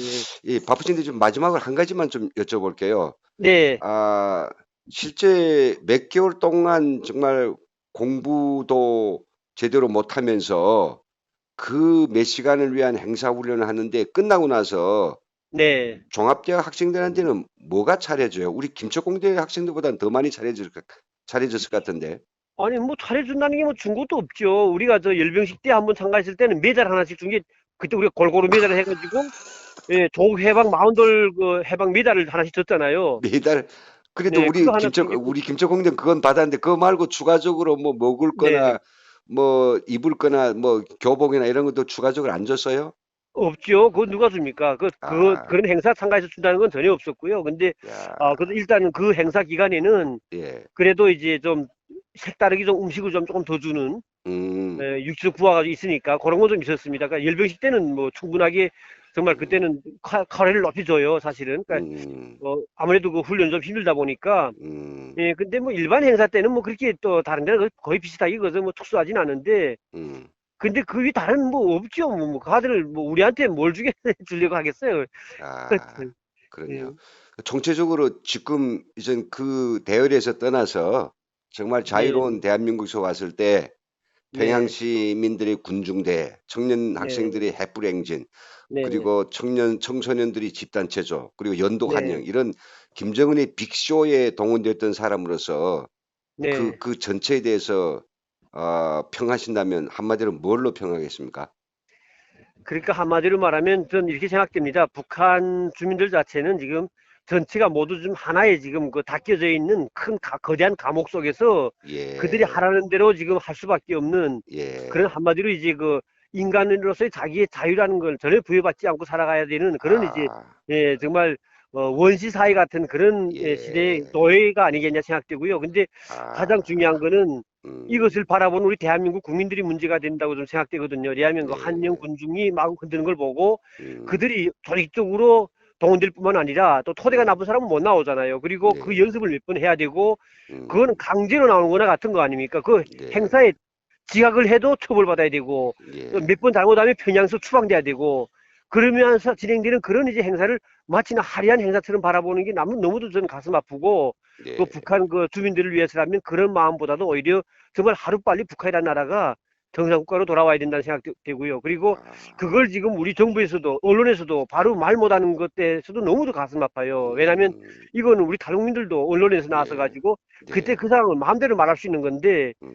바쁘신데 좀 마지막으로 한 가지만 좀 여쭤볼게요. 네. 아, 실제 몇 개월 동안 정말 공부도 제대로 못하면서 그 몇 시간을 위한 행사 훈련을 하는데 끝나고 나서 네. 종합대학 학생들한테는 뭐가 차려져요? 우리 김초공대 학생들보다는 더 많이 차려졌을 것 같은데. 아니, 뭐 잘해준다는 게 뭐 준 것도 없죠. 우리가 열병식 때 한번 참가했을 때는 메달 하나씩 준 게, 그때 우리가 골고루 메달을 해가지고, 예, 조 해방 마운돌 해방 메달을 하나씩 줬잖아요. 매달 그래도 네, 그거 하나 챙겼고, 우리 김초공대는 그건 받았는데 그거 말고 추가적으로 뭐 먹을 네. 거나 뭐 입을 거나 뭐 교복이나 이런 것도 추가적으로 안 줬어요? 없죠. 그건 누가 줍니까? 아, 그런 행사 참가해서 준다는 건 전혀 없었고요. 근데, 야, 그래도 일단은 그 행사 기간에는 예, 그래도 이제 좀 색다르게 좀 음식을 좀 조금 더 주는, 음, 육지로 구워가지고 있으니까 그런 거 좀 있었습니다. 그러니까 열병식 때는 뭐 충분하게 정말 음, 그때는 칼로리를 높이 줘요, 사실은. 그러니까 음, 아무래도 그 훈련 좀 힘들다 보니까. 음, 예, 근데 뭐 일반 행사 때는 뭐 그렇게 또 다른 데는 거의 비슷하게 거뭐 특수하진 않은데, 음. 근데 그 위에 다른 뭐 없죠. 다들 뭐 우리한테 뭘 주려고 하겠어요. 아, 예, 그러네요. 정체적으로 지금 이젠 그 대열에서 떠나서 정말 네, 자유로운 대한민국에서 왔을 때 평양 네, 시민들의 군중대, 청년 네, 학생들의 햇불 행진, 네, 그리고 청소년들이 집단체조, 그리고 연도 환영 네, 이런 김정은의 빅쇼에 동원됐던 사람으로서 네. 그 전체에 대해서 평하신다면 한마디로 뭘로 평하겠습니까? 그러니까 한마디로 말하면 전 이렇게 생각됩니다. 북한 주민들 자체는 지금 전체가 모두 좀 하나의 지금 그 닦여져 있는 거대한 감옥 속에서 그들이 예, 하라는 대로 지금 할 수밖에 없는 그런 예, 한마디로 이제 그 인간으로서의 자기의 자유라는 걸 전혀 부여받지 않고 살아가야 되는 그런 이제 아, 정말 원시 사회 같은 그런 시대의 예, 노예가 아니겠냐 생각되고요. 근데 가장 중요한 아, 거는 음, 이것을 바라보는 우리 대한민국 국민들이 문제가 된다고 좀 생각되거든요. 왜냐하면 그 한영 예, 군중이 마구 흔드는 걸 보고 음, 그들이 조직적으로 동원될 뿐만 아니라 또 토대가 음, 나쁜 사람은 못 나오잖아요. 그리고 그 예, 연습을 몇 번 해야 되고 그거는 음, 강제로 나오는 거나 같은 거 아닙니까? 그 예, 행사에 지각을 해도 처벌받아야 되고 예, 몇 번 잘못하면 평양서 추방돼야 되고 그러면서 진행되는 그런 이제 행사를 마치나 화려한 행사처럼 바라보는 게 너무도 저는 가슴 아프고 또 예, 북한 그 주민들을 위해서라면 그런 마음보다도 오히려 정말 하루빨리 북한이라는 나라가 정상국가로 돌아와야 된다는 생각되고요. 그리고 아, 그걸 지금 우리 정부에서도 언론에서도 바로 말 못하는 것 때에서도 너무도 가슴 아파요. 왜냐하면 음, 이거는 우리 탈북민들도 언론에서 나와서 예, 가지고 그때 예, 그 상황을 마음대로 말할 수 있는 건데 음,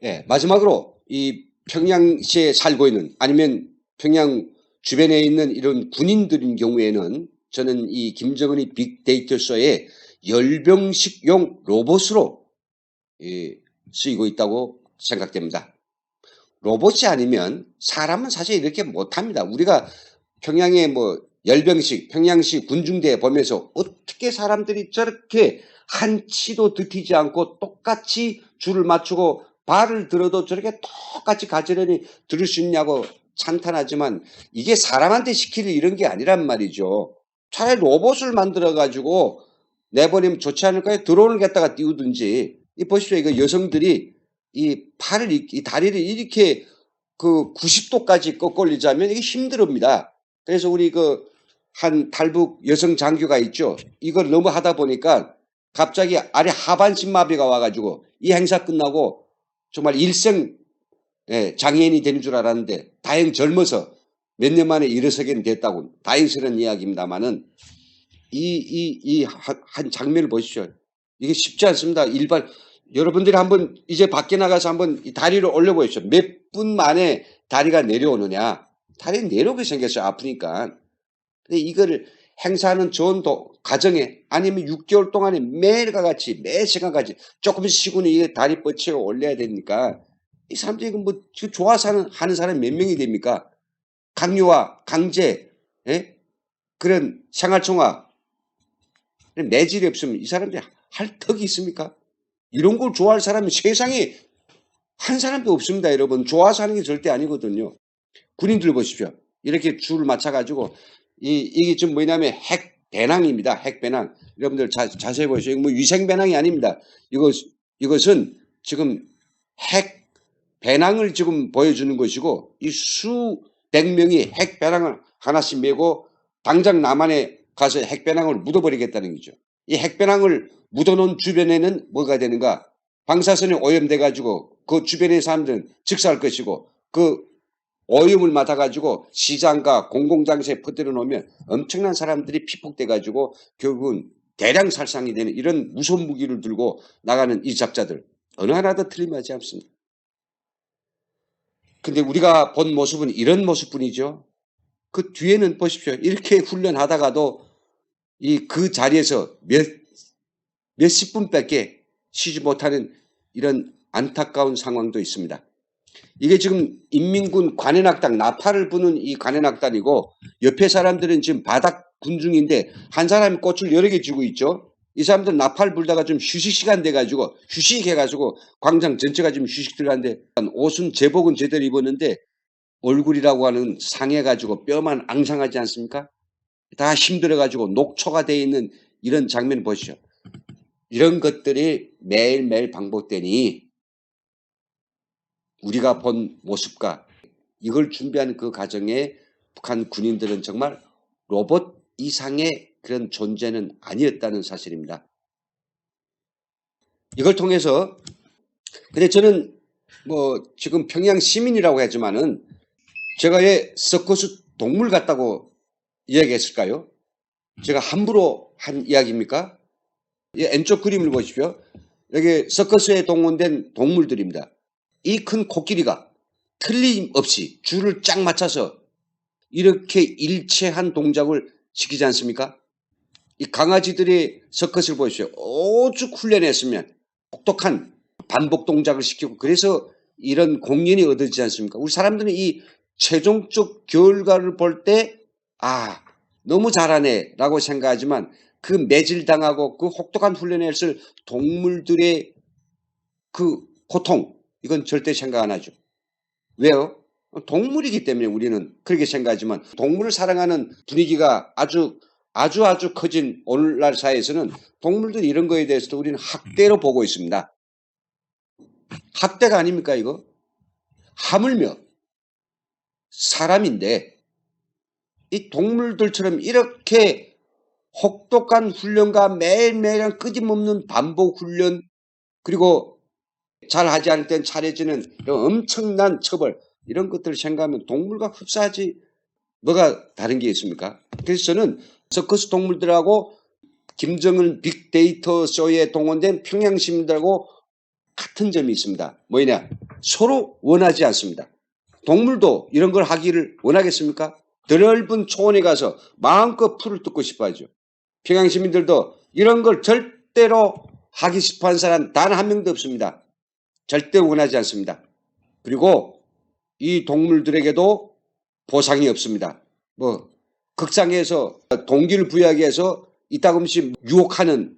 예, 마지막으로 이 평양시에 살고 있는 아니면 평양 주변에 있는 이런 군인들인 경우에는 저는 이 김정은이 빅데이터쇼에 열병식용 로봇으로 쓰이고 있다고 생각됩니다. 로봇이 아니면 사람은 사실 이렇게 못합니다. 우리가 평양에 뭐 열병식, 평양시 군중대 보면서 어떻게 사람들이 저렇게 한치도 들키지 않고 똑같이 줄을 맞추고 발을 들어도 저렇게 똑같이 가지런히 들을 수 있냐고 찬탄하지만 이게 사람한테 시킬 이런 게 아니란 말이죠. 차라리 로봇을 만들어 가지고 내버리면 좋지 않을까요? 드론을 갖다가 띄우든지. 이 보십시오. 이거 여성들이 이 다리를 이렇게 그 90도까지 꺾올리자면 이게 힘듭니다. 그래서 우리 그 한 탈북 여성 장교가 있죠. 이걸 너무 하다 보니까 갑자기 아래 하반신 마비가 와가지고 이 행사 끝나고 정말 일생 장애인이 되는 줄 알았는데 다행 젊어서 몇 년 만에 일어서게 됐다고 다행스러운 이야기입니다만은 이 한 장면을 보십시오. 이게 쉽지 않습니다. 여러분들이 한번 이제 밖에 나가서 한번 이 다리를 올려보십시오. 몇 분 만에 다리가 내려오느냐. 다리 내려오게 생겼어요. 아프니까. 근데 이거를 행사하는 가정에 아니면 6개월 동안에 매일과 같이 매 시간까지 조금씩 쉬고는 이게 다리 뻗치고 올려야 되니까 이 사람들이 뭐 좋아서 하는 사람이 몇 명이 됩니까? 강요와 강제, 예? 그런 생활총화, 내질이 없으면 이 사람들이 할 턱이 있습니까? 이런 걸 좋아할 사람이 세상에 한 사람도 없습니다, 여러분. 좋아서 하는 게 절대 아니거든요. 군인들 보십시오. 이렇게 줄을 맞춰가지고, 이게 좀 뭐냐면 핵 배낭입니다. 핵 배낭. 여러분들 자세히 보십시오. 이거 뭐 위생 배낭이 아닙니다. 이것은 지금 핵 배낭을 지금 보여주는 것이고, 이 수백 명이 핵 배낭을 하나씩 메고 당장 남한에 가서 핵 배낭을 묻어버리겠다는 거죠. 이 핵 배낭을 묻어놓은 주변에는 뭐가 되는가? 방사선이 오염돼 가지고 그 주변의 사람들은 즉사할 것이고 그 오염을 맡아가지고 시장과 공공장소에 퍼뜨려 놓으면 엄청난 사람들이 피폭돼 가지고 결국은 대량 살상이 되는 이런 무서운 무기를 들고 나가는 이 잡자들 어느 하나도 틀림하지 않습니다. 근데 우리가 본 모습은 이런 모습뿐이죠. 그 뒤에는 보십시오. 이렇게 훈련하다가도 그 자리에서 몇십 분밖에 쉬지 못하는 이런 안타까운 상황도 있습니다. 이게 지금 인민군 관현악단 나팔을 부는 이 관현악단이고 옆에 사람들은 지금 바닥 군중인데 한 사람이 꽃을 여러 개 쥐고 있죠. 이 사람들은 나팔 불다가 좀 휴식 시간 돼가지고 휴식해가지고 광장 전체가 지금 휴식 들어가는데 옷은 제복은 제대로 입었는데 얼굴이라고 하는 상해가지고 뼈만 앙상하지 않습니까? 다 힘들어가지고 녹초가 돼 있는 이런 장면 보시죠. 이런 것들이 매일매일 반복되니 우리가 본 모습과 이걸 준비하는 그 과정에 북한 군인들은 정말 로봇 이상의 그런 존재는 아니었다는 사실입니다. 이걸 통해서 근데 저는 뭐 지금 평양 시민이라고 하지만은 제가 왜 서커스 동물 같다고 이야기했을까요? 제가 함부로 한 이야기입니까? 이 왼쪽 그림을 보십시오. 여기 서커스에 동원된 동물들입니다. 이 큰 코끼리가 틀림없이 줄을 쫙 맞춰서 이렇게 일체한 동작을 시키지 않습니까? 이 강아지들이 서커스를 보십시오. 오죽 훈련했으면 똑똑한 반복 동작을 시키고 그래서 이런 공연이 얻어지지 않습니까? 우리 사람들은 이 최종적 결과를 볼 때 아, 너무 잘하네 라고 생각하지만 그 매질당하고 그 혹독한 훈련을 했을 동물들의 그 고통 이건 절대 생각 안 하죠. 왜요? 동물이기 때문에 우리는 그렇게 생각하지만 동물을 사랑하는 분위기가 아주 커진 오늘날 사회에서는 동물들이 이런 거에 대해서도 우리는 학대로 보고 있습니다. 학대가 아닙니까 이거? 하물며 사람인데 이 동물들처럼 이렇게 혹독한 훈련과 매일매일 끊임없는 반복 훈련 그리고 잘하지 않을 땐 잘해지는 엄청난 처벌 이런 것들을 생각하면 동물과 흡사하지 뭐가 다른 게 있습니까? 그래서 저는 서커스 동물들하고 김정은 빅데이터 쇼에 동원된 평양 시민들하고 같은 점이 있습니다. 뭐냐? 서로 원하지 않습니다. 동물도 이런 걸 하기를 원하겠습니까? 드넓은 초원에 가서 마음껏 풀을 뜯고 싶어 하죠. 평양 시민들도 이런 걸 절대로 하기 싶어 하는 사람 단 한 명도 없습니다. 절대 원하지 않습니다. 그리고 이 동물들에게도 보상이 없습니다. 뭐 극장에서 동기를 부여하기 위해서 이따금씩 유혹하는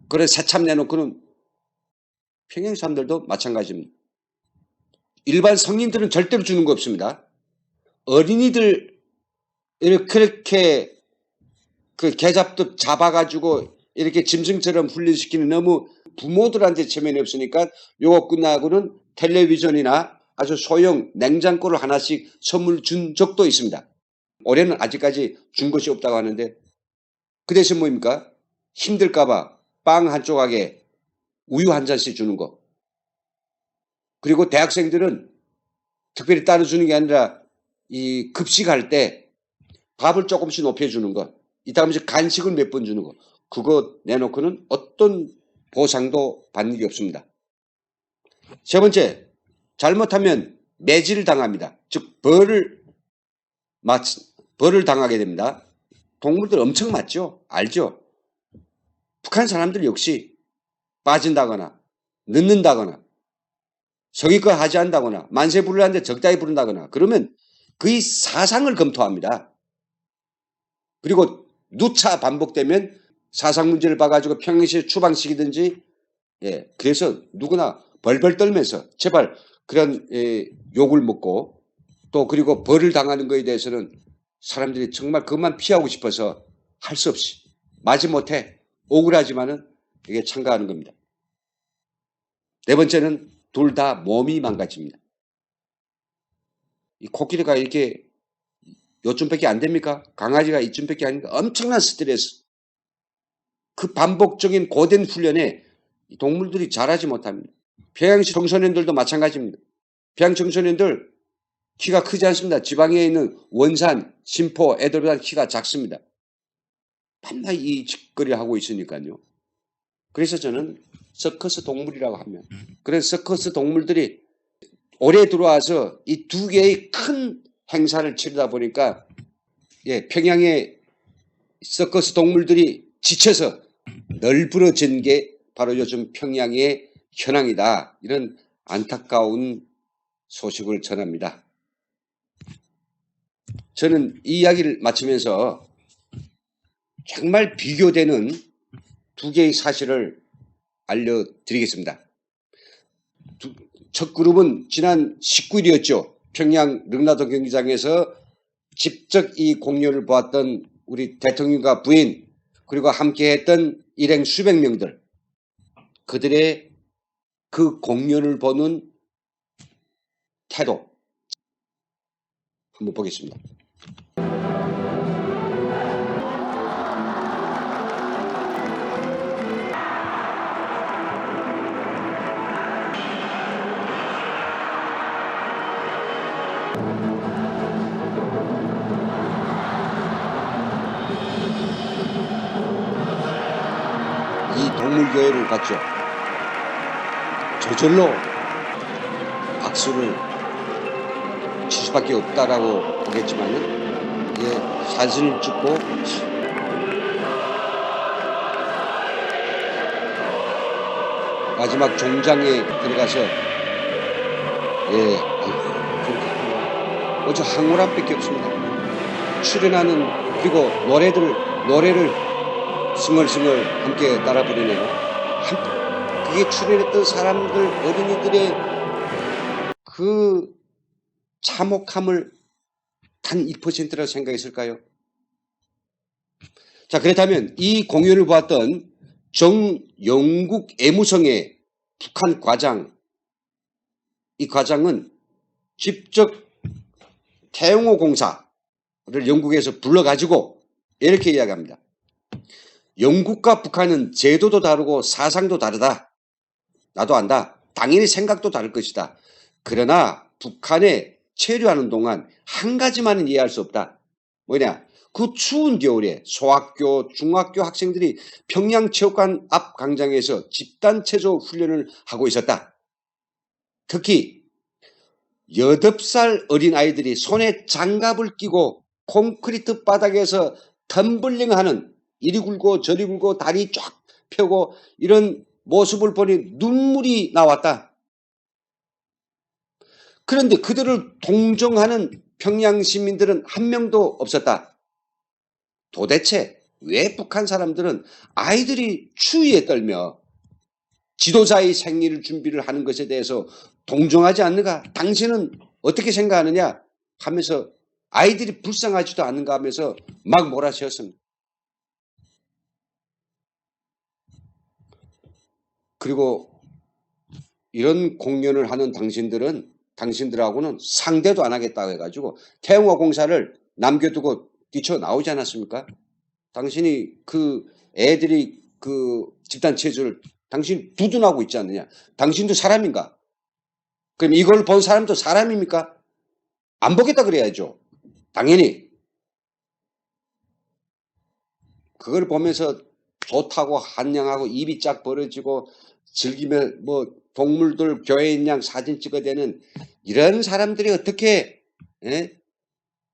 그런 새참 내놓고는 평양 사람들도 마찬가지입니다. 일반 성인들은 절대로 주는 거 없습니다. 어린이들 그렇게 그 개잡듯 잡아가지고 이렇게 짐승처럼 훈련시키는 너무 부모들한테 체면이 없으니까 요거 끝나고는 텔레비전이나 아주 소형 냉장고를 하나씩 선물 준 적도 있습니다. 올해는 아직까지 준 것이 없다고 하는데 그 대신 뭐입니까? 힘들까봐 빵 한 조각에 우유 한 잔씩 주는 거. 그리고 대학생들은 특별히 따로 주는 게 아니라 이 급식할 때 밥을 조금씩 높여주는 거. 이따가면서 간식을 몇 번 주는 거. 그거 내놓고는 어떤 보상도 받는 게 없습니다. 세 번째, 잘못하면 매질을 당합니다. 즉 벌을 당하게 됩니다. 동물들 엄청 맞죠? 알죠? 북한 사람들 역시 빠진다거나 늦는다거나 성의껏 하지 않는다거나 만세 부르는데 적당히 부른다거나 그러면 그의 사상을 검토합니다. 그리고 누차 반복되면 사상 문제를 봐가지고 평양시에 추방시키든지 그래서 누구나 벌벌 떨면서 제발 그런 욕을 먹고 또 그리고 벌을 당하는 것에 대해서는 사람들이 정말 그것만 피하고 싶어서 할 수 없이 마지못해 억울하지만은 이게 참가하는 겁니다. 네 번째는 둘 다 몸이 망가집니다. 이 코끼리가 이렇게 요쯤밖에 안 됩니까? 강아지가 이쯤밖에 아닙니까? 엄청난 스트레스. 그 반복적인 고된 훈련에 동물들이 잘하지 못합니다. 평양 청소년들도 마찬가지입니다. 평양 청소년들 키가 크지 않습니다. 지방에 있는 원산, 신포 애들보다 키가 작습니다. 밤낮 이 짓거리 하고 있으니까요. 그래서 저는 서커스 동물이라고 하면 그래서 서커스 동물들이 올해 들어와서 이 두 개의 큰 행사를 치르다 보니까 평양의 서커스 동물들이 지쳐서 널브러진 게 바로 요즘 평양의 현황이다. 이런 안타까운 소식을 전합니다. 저는 이 이야기를 마치면서 정말 비교되는 두 개의 사실을 알려드리겠습니다. 첫 그룹은 지난 19일이었죠. 평양 릉라도 경기장에서 직접 이 공연을 보았던 우리 대통령과 부인 그리고 함께했던 일행 수백 명들, 그들의 그 공연을 보는 태도 한번 보겠습니다. 이 동물교회를 갔죠. 저절로 박수를 칠 수밖에 없다라고 보겠지만은, 사진을 찍고 마지막 종장에 들어가서 어제 황홀함밖에 없습니다. 출연하는 그리고 노래를 승얼승얼 함께 따라 부르네요. 그게 출연했던 사람들 어린이들의 그 참혹함을 단 1%라고 생각했을까요? 자, 그렇다면 이 공연을 보았던 영국 애무성의 북한 과장, 이 과장은 직접 태영호 공사를 영국에서 불러가지고 이렇게 이야기합니다. 영국과 북한은 제도도 다르고 사상도 다르다. 나도 안다. 당연히 생각도 다를 것이다. 그러나 북한에 체류하는 동안 한 가지만은 이해할 수 없다. 뭐냐? 그 추운 겨울에 소학교, 중학교 학생들이 평양체육관 앞 광장에서 집단 체조 훈련을 하고 있었다. 특히 8살 어린 아이들이 손에 장갑을 끼고 콘크리트 바닥에서 텀블링하는, 이리 굴고 저리 굴고 다리 쫙 펴고 이런 모습을 보니 눈물이 나왔다. 그런데 그들을 동정하는 평양 시민들은 한 명도 없었다. 도대체 왜 북한 사람들은 아이들이 추위에 떨며 지도자의 생일 준비를 하는 것에 대해서 동정하지 않는가? 당신은 어떻게 생각하느냐? 하면서 아이들이 불쌍하지도 않는가 하면서 막 몰아세웠습니다. 그리고 이런 공연을 하는 당신들하고는 상대도 안 하겠다고 해가지고 태영호 공사를 남겨두고 뛰쳐나오지 않았습니까? 당신이 그 애들이 그 집단 체조를 당신 두둔하고 있지 않느냐? 당신도 사람인가? 그럼 이걸 본 사람도 사람입니까? 안 보겠다 그래야죠. 당연히. 그걸 보면서 좋다고 한양하고 입이 쫙 벌어지고 즐기며 뭐 동물들 교회인 양 사진 찍어대는 이런 사람들이 어떻게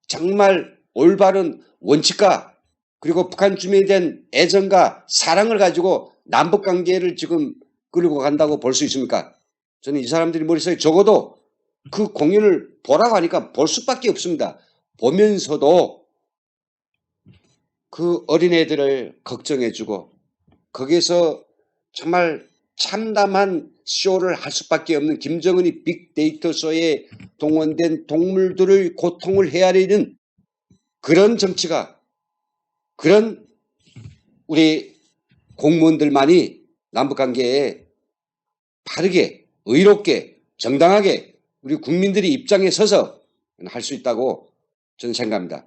정말 올바른 원칙과 그리고 북한 주민에 대한 애정과 사랑을 가지고 남북관계를 지금 끌고 간다고 볼 수 있습니까? 저는 이 사람들이 머릿속에 적어도 그 공연을 보라고 하니까 볼 수밖에 없습니다. 보면서도 그 어린애들을 걱정해주고 거기서 정말 참담한 쇼를 할 수밖에 없는 김정은이 빅데이터쇼에 동원된 동물들의 고통을 헤아리는 그런 정치가, 그런 우리 공무원들만이 남북관계에 바르게 의롭게 정당하게 우리 국민들이 입장에 서서 할 수 있다고 저는 생각합니다.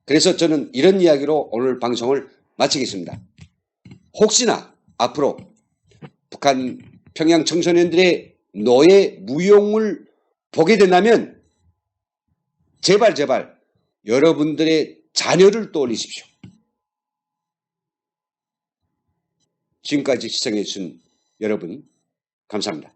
그래서 저는 이런 이야기로 오늘 방송을 마치겠습니다. 혹시나 앞으로 북한 평양 청소년들의 노예 무용을 보게 된다면 제발 여러분들의 자녀를 떠올리십시오. 지금까지 시청해 주신 여러분 감사합니다.